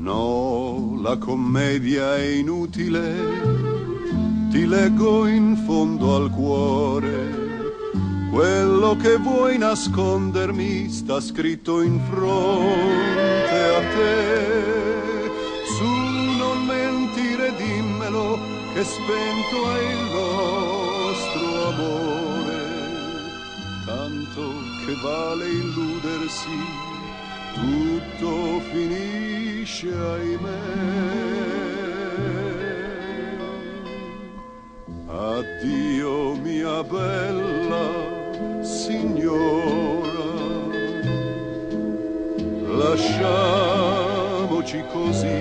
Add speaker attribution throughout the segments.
Speaker 1: No, la commedia è inutile, ti leggo in fondo al cuore. Quello che vuoi nascondermi sta scritto in fronte a te. Su, non mentire, dimmelo, che spento è il nostro amore. Tanto che vale illudersi, tutto finisce, ahimè. Addio mia bella signora, lasciamoci così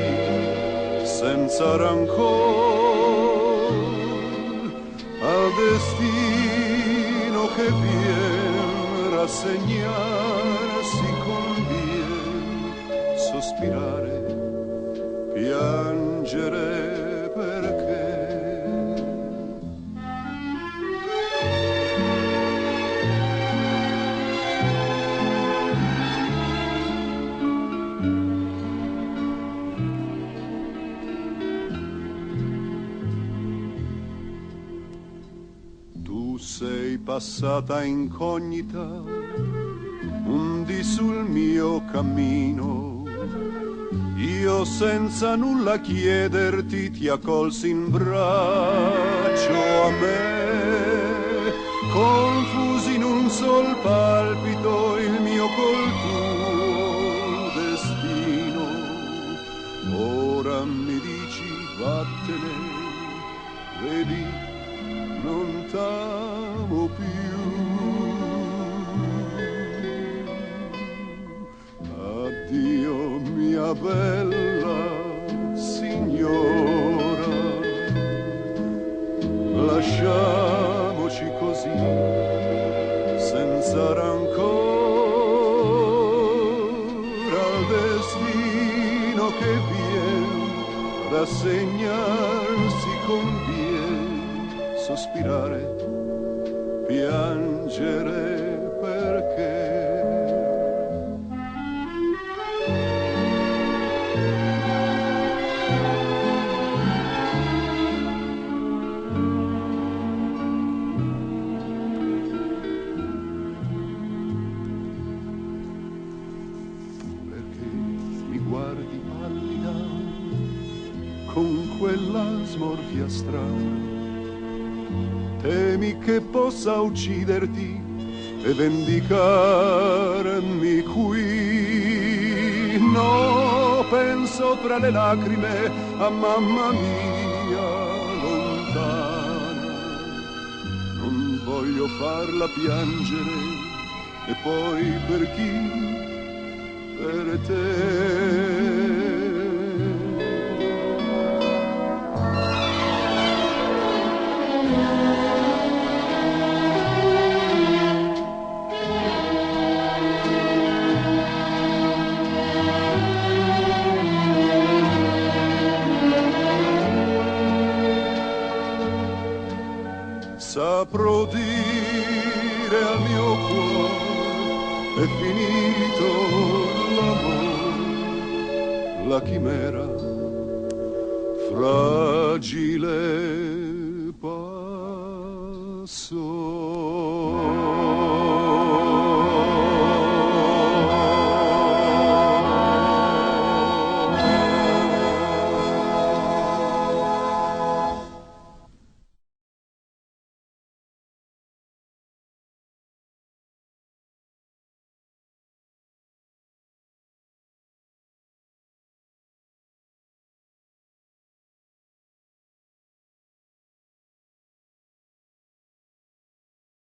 Speaker 1: senza rancor al destino che vien rassegnarsi, convien sospirare, piangere perché. Sei passata incognita un dì sul mio cammino, io senza nulla chiederti ti accolsi in braccio a me, confusi in un sol palpito il mio col tuo destino. Ora mi dici vattene, vedi non t'amo più. Addio mia bella signora, lasciamoci così senza rancor al destino che viene rassegnarsi, conviene sospirare, piangere perché. Perché mi guardi pallida con quella smorfia strana? Temi che possa ucciderti e vendicarmi qui. No, penso tra le lacrime a mamma mia lontana. Non voglio farla piangere, e poi per chi? Per te. Saprò dire al mio cuore è finito l'amore, la chimera fragile passò.